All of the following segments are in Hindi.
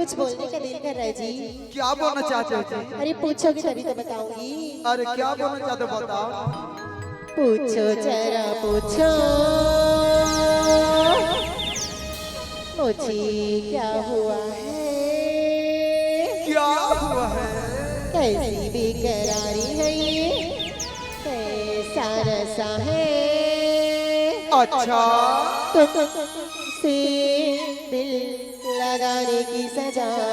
कुछ बोलने का दिल कर रहा है जी। क्या बोलना चाहते हो जी? अरे पूछोगे तभी तो बताऊंगी। अरे क्या बोलना चाहते हो बताओ। पूछो जरा पूछो मुझे क्या हुआ है, क्या हुआ है? कैसी बेकरारी है ये, कैसा रसा है। अच्छा तुमसे दिल लगाने की सजा है।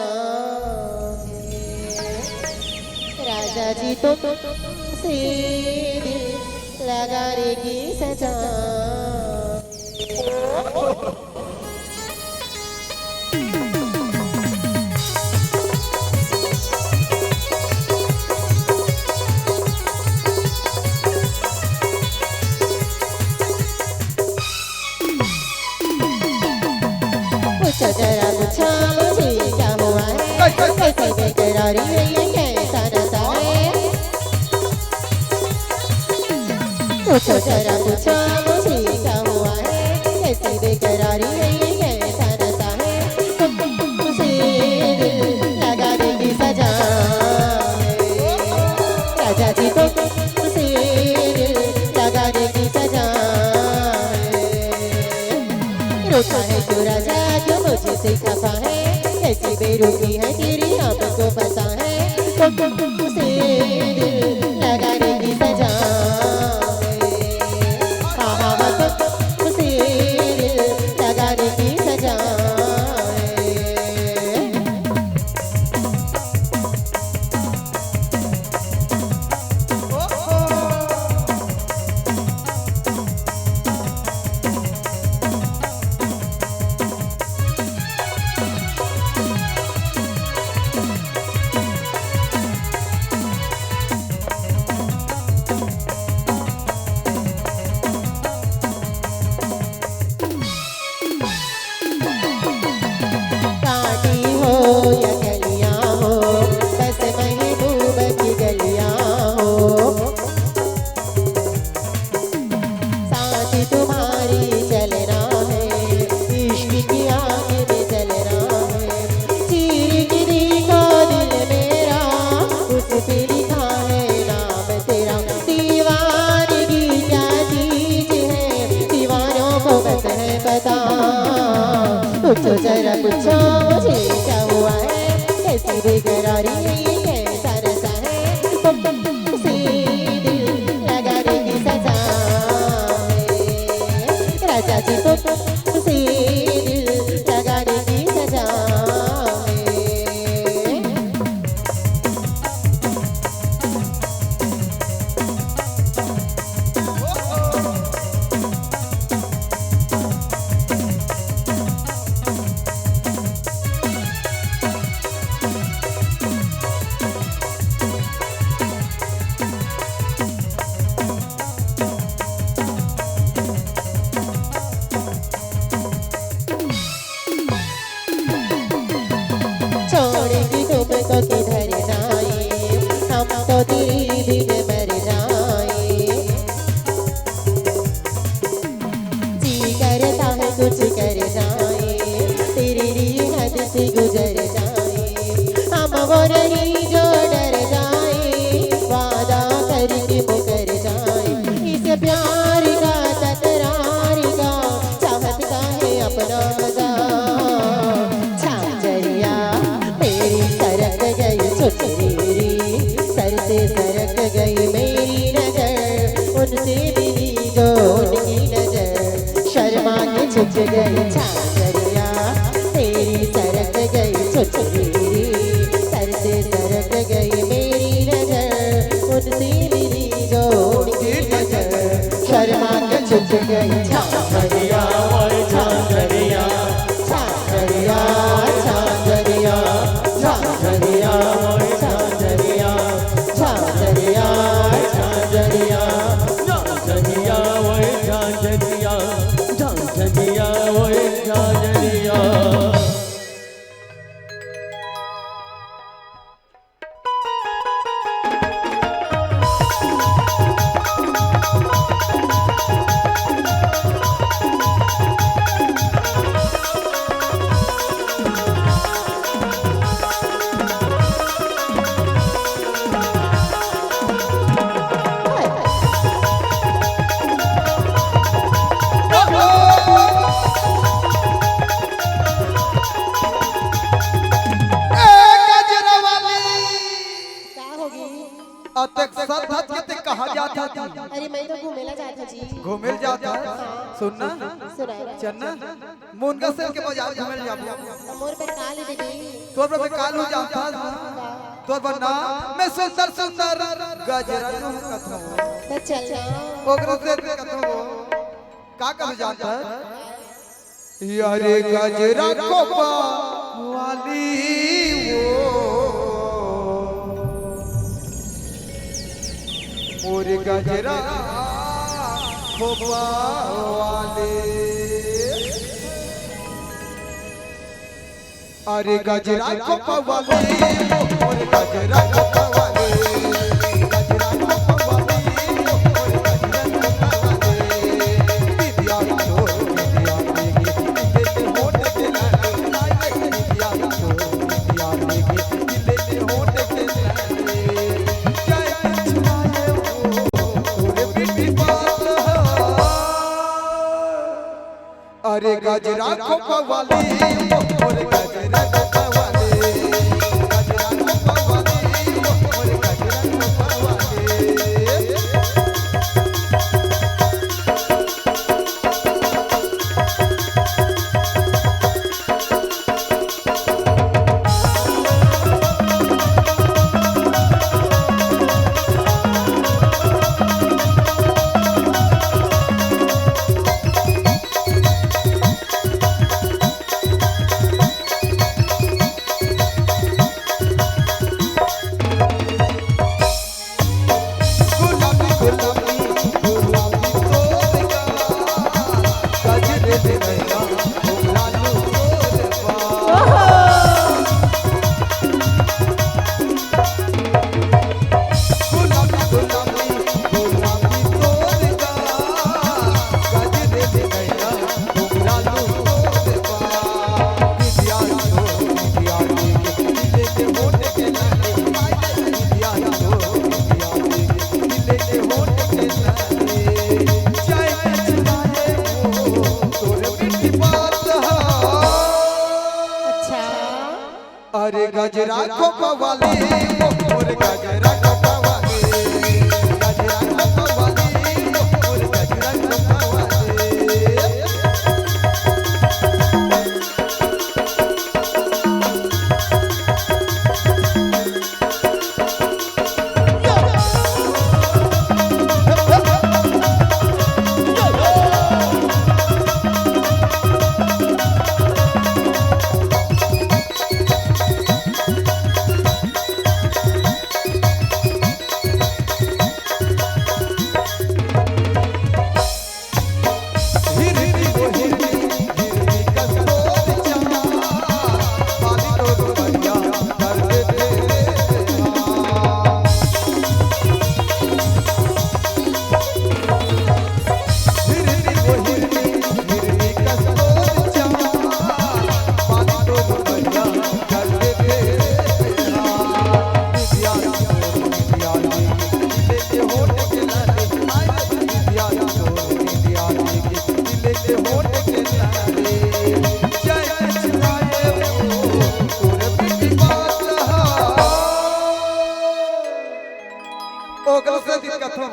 राजा जी तुमसे दिल लगाने की सजा। पूछो जरा पूछो मुझे क्या हुआ है, कैसी बेकरारी है ये, कैसा नशा है। पूछो जरा पूछो मुझे क्या हुआ है, कैसी बेकरारी है ये, कैसा नशा है। तुमसे दिल लगाने की सजा है। राजा जी तुमसे दिल लगाने की सजा है। रोका है तो राजा जो मुझसे खफा है, कैसी बेरुखी है तेरी आपको पता है। तुमसे दिल लगाने की सजा है। हाँ हाँ हाँ तुमसे दिल लगाने की सजा है। पूछो जरा पूछो मुझे क्या हुआ है, कैसी बेकरारी है ये, कैसा नशा है। तुमसे दिल लगाने की सजा है। राजा जी तुमसे दिल लगाने की सजा है। छोड़ेगी तुमको किधर जाए, हम तो तेरी बिन मर जाए। जी करता है कुछ कर जाए, तेरी लिए हद से गुजर जाए। हम वो नहीं जो डर जाए, वादा करके मुकर जाए। इस प्यार का तकरार का चाहत का है अपना मजा। सर से सरक गई मेरी नजर, उनसे मिली जो उनकी नजर। शर्मा के झुक गई झांझरिया, तेरी सरक गई छुछरी। सर से सरक गई मेरी नजर, उनसे मिली जो उनकी नजर। शर्मा के झुक गई झांझरिया झांझरिया झांझरिया झांझरिया झांझरिया झांझरिया झांझरिया झांझरिया झांझरिया वो झांझरिया झांझरिया वो क्या था जी? अरे मैं तो घूमेला जाता जी। घूमेल जाता सुनना सुना चन्ना मुनगा से के बाजार घूमेल जाबो तो मोर पे काल ही दीदी तोर पे कालू जाता तोर बना मैं सुंदर सुंदर गजरा नु कथो तो चल ओकरा से कथो का कर जाता यारे गजरा कोपा वाली वो मोरे गजरा कोपा वाले अरे गजरा कोपा वाले मोरे गजरा कोपा वाले गजरा कोपा वाले मोरे गजरा कोपा वाले दिया तो दिया लेके होठ के लाए दिया तो दिया लेके दिल से होठ के लाए जय छुआए वो तोरे बेटी बात अरे गजरा कोपा वाले मोरे गजरा कोपा वाले गजरा कोपा वाले मोरे गजरा कोपा वाले अरे गजरा कोपा वाले मोरे गजरा कोपा वाले गजरा कोपा वाले मोरे गजरा कोपा वाले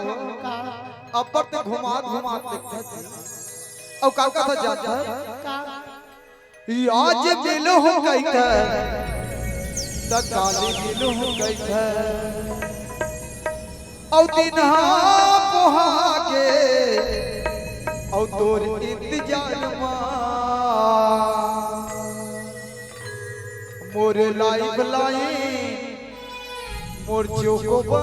अपर ते घुमा घुमा देखता थी और का था जाता आज दिल हो गई था त काली दिल हो गई था और दिन पोहा के और तोर इंतजार मा मोर लाइव लाइन मोर चोकोबा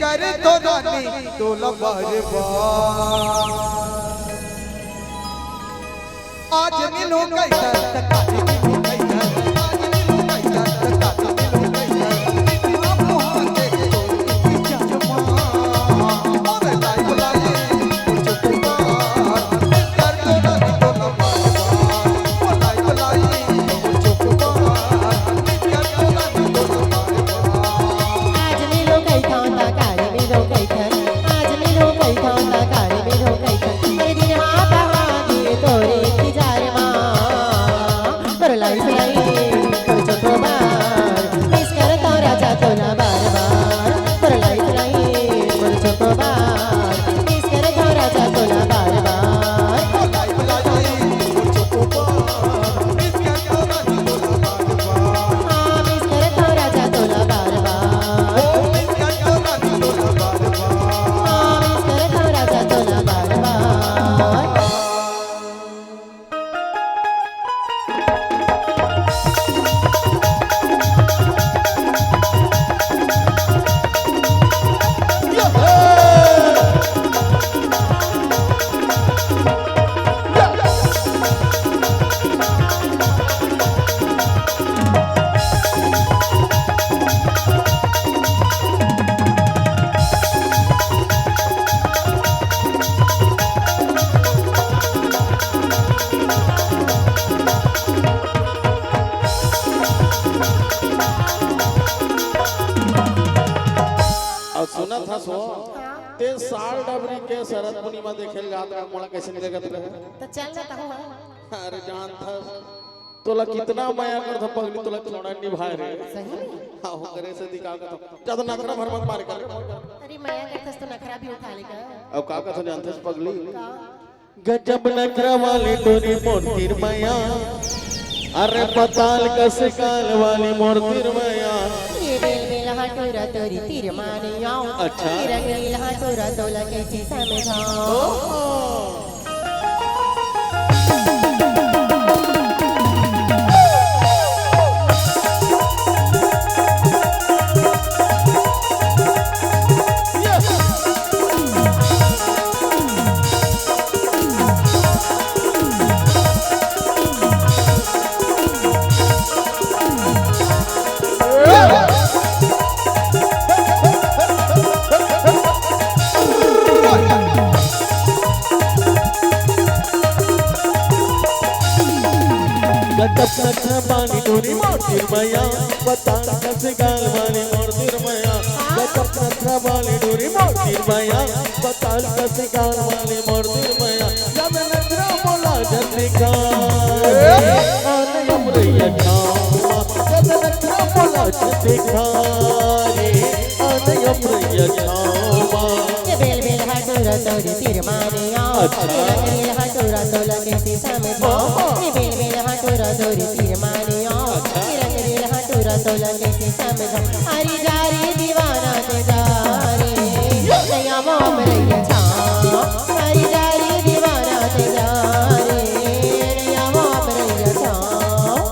करे तो रानी तो लबरबा आज मिलो गई है काली मिलो गई है आज मिलो गई है काली मिलो गई है आप वहां के तो चचमा और लाई बुलाए चुपा कर तो रानी तो लबरबा और लाई बुलाए चुपा कर तो रानी तो लबरबा आज मिलो गई था काली मिलो गई था आज मिलो गई था काली मिलो गई था मेरे दिन हां कहां दिए तोरे इंतजार मां पर लाई सुना था सो ते साल डबरी के शरद पूर्णिमा देखे जात रहा मोला कैसे लगत रहे तो चल ना तो अरे जान था तोला कितना माया कर था पगली तोला छोड़ा निभाए रे सही हां हो करे से दिखा का ज्यादा नखरा भर मत मार कर अरे माया करतस तो नखरा भी उठा लेगा अब का कथा जानते पगली गजब नखरा वाली तोरी मोर माया अरे पताल कस काल वाली मोर माया ये बेल बेल हटोरा तोरी तीर माने आओ अच्छा। रंग लील हटोरा तोला कैसी समझाओ गजब नखरा वाली तोरी मोर माया पताल कस काल वाली मोर माया गजब नखरा वाली तोरी मोर माया पताल कस काल वाली मोर माया जब नखरा मोला जतिका आने अमरैया छावा जब नखरा मोला जतिका रे आने अमरैया छावा ये बेल बेल हटोरा तोरी तीर माने आओ अच्छा। रंग लील हटोरा तोला कैसी समझाओ ये बेल बेल हटोरा तोरी तीर माने आओ रंग लील हटोरा तोला कैसी समझाओ हरी जारी दीवाना ते जारे नया मोम रैया छाओ हरी जारी दीवाना ते जारे नया मोम रैया छाओ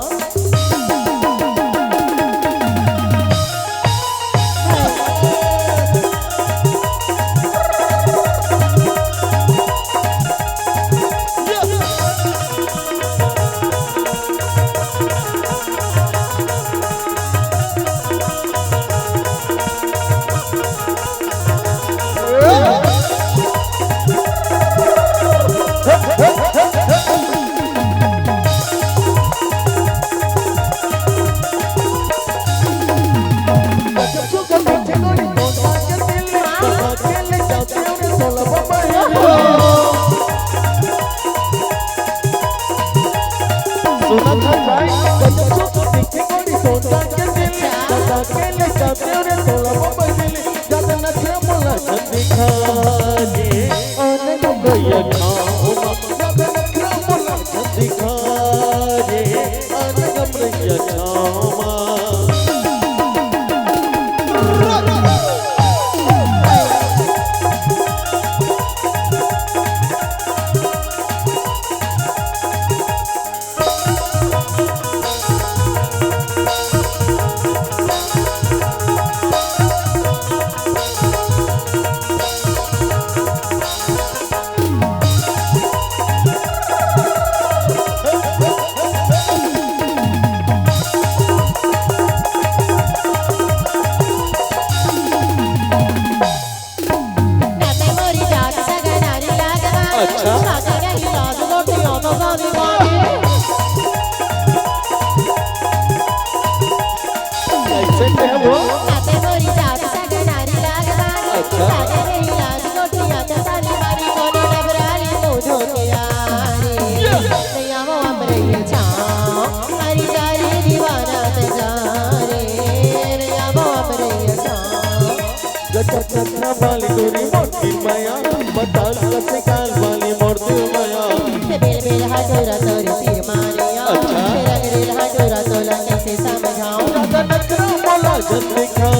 वाली तोरी मोटी माया बताल कस काल वाली मोर माया बेल बेल हटोरा तोरी तीर मारिया अच्छा। रंग लील हटोरा तोला कैसे समझाऊं राजा नखरा मोला जन दिखा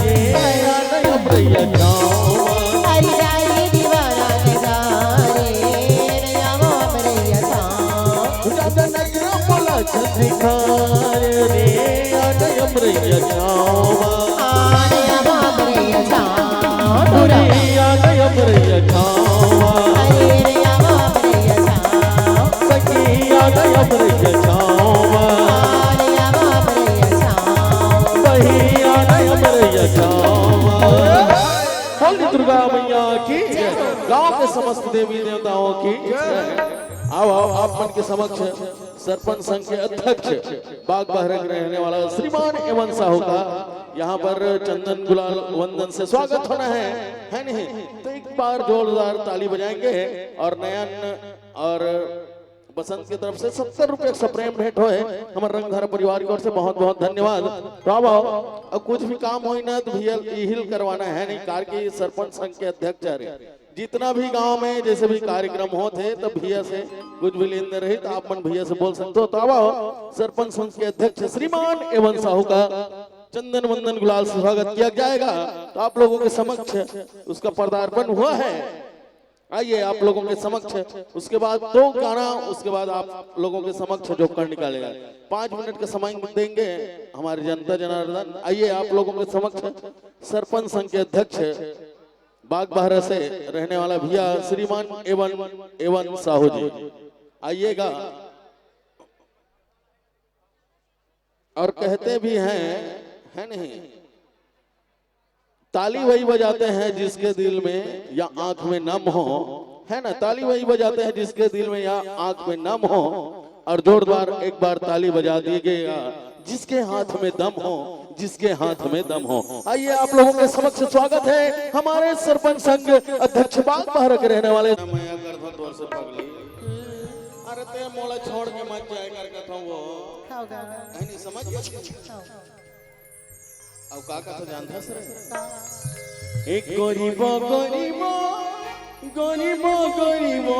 ये नया भैया जावा हरी जारी दीवाना के गारे नया वो अमरैया छाओ राजा नखरा मोला जन दिखा रे नया भैया जावा नया वो अमरैया छाओ नया भैया जावा हरे नया वो अमरैया छाओ सखिया नया भैया जावा नया वो अमरैया छाओ भैया नया भैया जावा बोली दुर्गा मैया की गांव के समस्त देवी देवताओं की आओ आओ आप मन के समक्ष सरपंच संघ के अध्यक्ष बाग बहरे के रहने वाला श्रीमान एवं साहू का यहाँ पर चंदन गुलाल वंदन से स्वागत होना है नहीं? तो एक बार जोरदार ताली बजाएंगे और नयन और बसंत की तरफ से 70 रुपए का प्रेम भेंट होए हमारे रंगधारा परिवार की ओर से बहुत बहुत धन्यवाद। अब कुछ भी काम हो ना तो भैया हिल करवाना है नहीं, कार की सरपंच संघ के अध्यक्ष रहे जितना भी गांव में जैसे भी कार्यक्रम होते तब भैया से कुछ भी लेन रही तो आप मन भैया से बोल सकते हो। तो अब सरपंच संघ के अध्यक्ष श्रीमान एवं साहू का चंदन वंदन गुलाल से स्वागत किया जाएगा। तो आप लोगों के समक्ष उसका पदार्पण हुआ है, आइए आप लोगों के समक्ष। उसके बाद 2 गाना, उसके बाद आप लोगों के समक्ष जो कर निकालेगा। 5 मिनट का समय देंगे हमारे जनता जनार्दन। आइए आप लोगों के समक्ष सरपंच संघ के अध्यक्ष बाग बहरा से रहने वाला भैया श्रीमान एवं साहू जी आइएगा। और कहते भी हैं है नहीं, ताली वही बजाते हैं जिसके दिल में या आंख में नम हो, है ना? ताली वही बजाते हैं जिसके दिल में या आंख में नम हो। और जोरदार एक बार ताली बजा दीजिएगा जिसके हाथ में दम हो, जिसके हाथ में दम हो। आइए आप लोगों के समक्ष स्वागत है हमारे सरपंच संघ अध्यक्ष बाग बहरा के रहने वाले। अरे ते मोला छोड़ के मत जाए करके था वो नहीं समझ अब काका तो जानता सर एक गरीबो गरीबो गरीबो गरीबो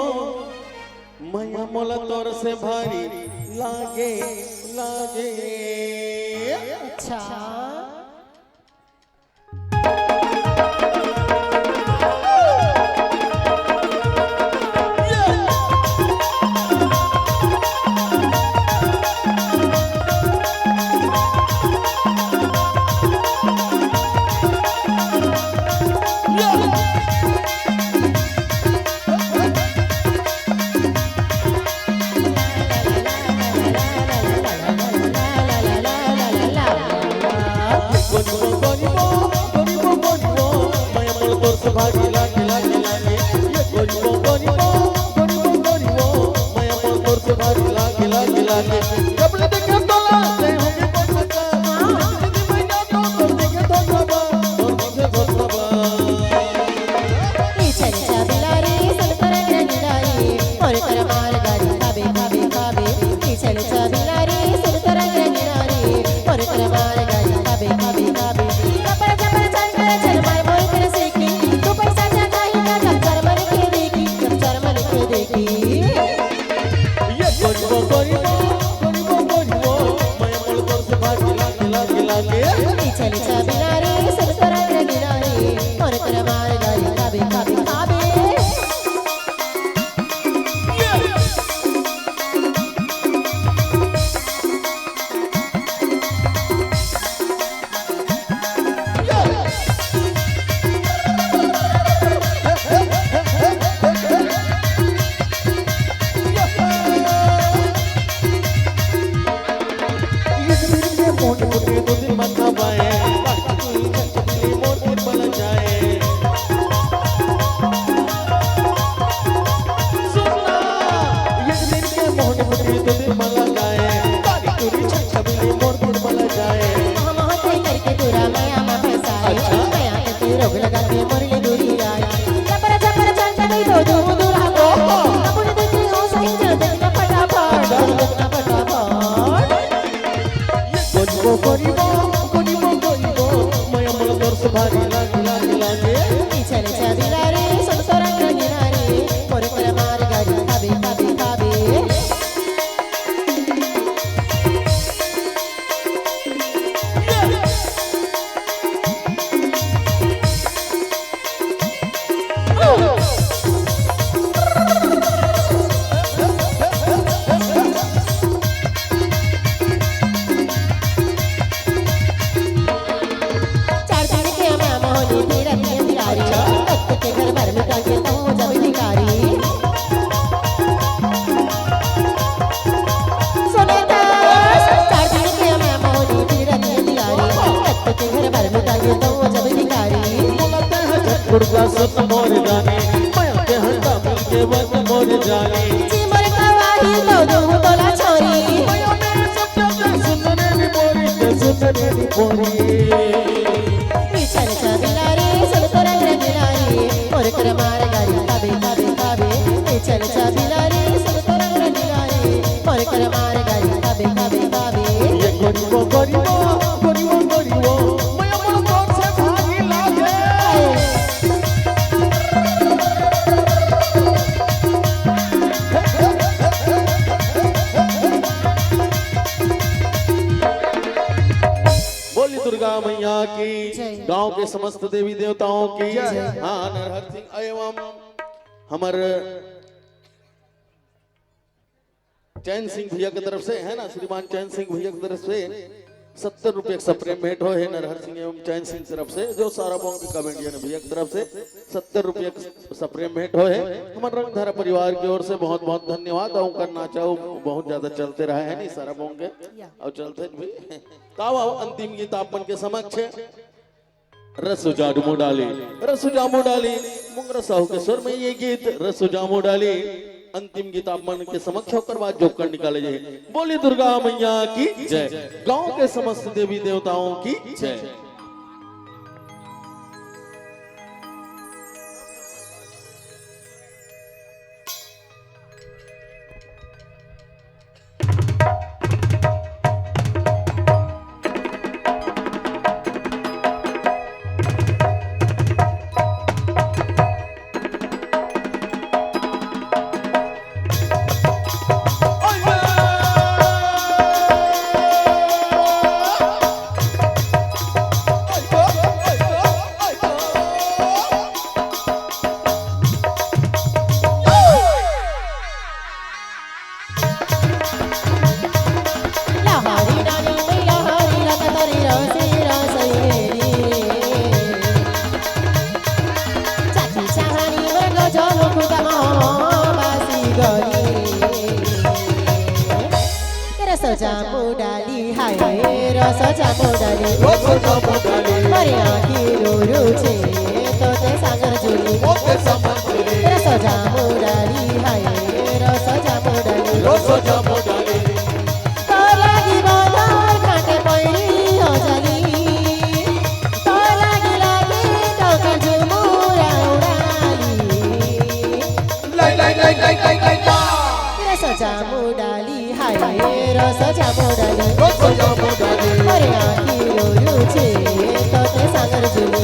मैया मोला तोर से भारी लागे लागे। अच्छा मोर जाने मैं के हंता के बस मोर जाने जी मोर कवाही तो दू तोला छोरी मैं मेरे सब सुनने भी मोरी के सुनने भी मोरी गरीब गरीब गरीब मैं अपन तोर से भागी लागे बोली दुर्गा मैया की गांव के समस्त देवी देवताओं की हाँ नरहर सिंह एवं हमारे चैन सिंह भैया की तरफ से है ना श्रीमान चैन सिंह भैया की तरफ से 70 रुपये सप्रेम भेंट हो है नरहर सिंह एवं चैन सिंह की तरफ से जो सारा बॉन्ग की कमेडियन भैया की तरफ से 70 रुपये सप्रेम भेंट हो है हमारे रंगधारा परिवार की ओर से बहुत बहुत धन्यवाद और करना चाहो बहुत ज्यादा चलते रहे है नहीं सारा बॉन्ग के और चलते भी ताव अंतिम गीत आपन के समक्ष रसो जामो डाली मुंगरा साहू के स्वर में ये गीत रसो जामो डाली अंतिम गीत आप मन के समक्ष होकर बाद जो कर निकाले जाए बोली दुर्गा मैया की जय गांव के समस्त देवी देवताओं की जय रस जामो डाली हाय रस जामो डाली मारी आँखी रुचे तोते सागर जुली रस जामो डाली हाय रस जामो डाली तो लागी बाजार घाटे पड़ी हो जाली तो लागी टोका झुमुरा उड़ाली रस जामो डाली हाय रस जामो डाली मारी आँखी रुचे तोते सागर जुली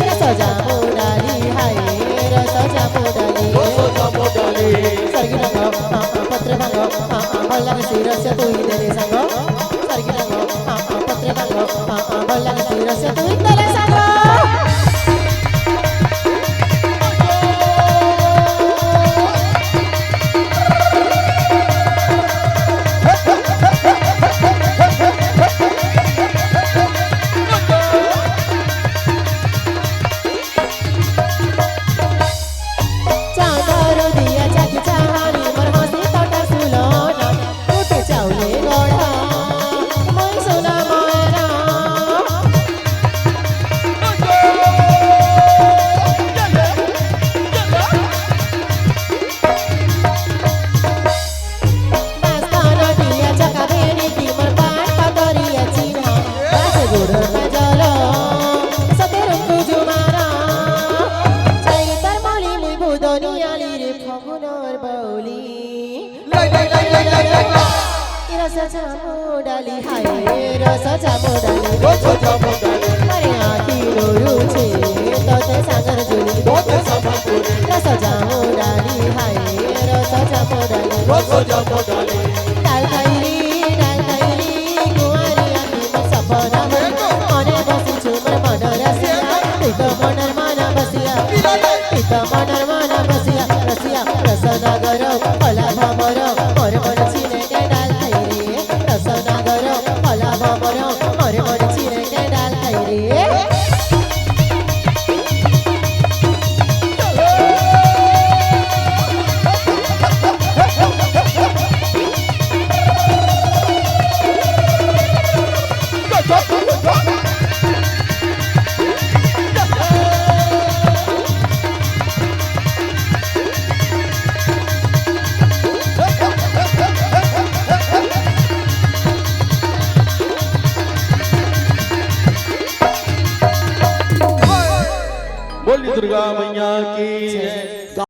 रस जामो डाली हाय रस जामो डाली सरगी रंग पत्र भांग भला शिरस तुई देले सांग सरगी रंग पत्र भांग भला शिरस तुई देले सांग रस जामो डाली हाय रस जामो डाली मारी आँखी रुचे तोते सागर जुली रस जामो डाली हाय रस जामो डाली डाल खैरी कुआरी आँखी में सपना मने बसी चुमर मन रसिया तो मनर माना बसिया तो मनर माना बसिया रसिया रस नगर भला भमर मोर मन छिने के डाल खैरी रस नगर भला भमर मोर मन छिने के डाल खैरी बोली दुर्गा मैया की जय।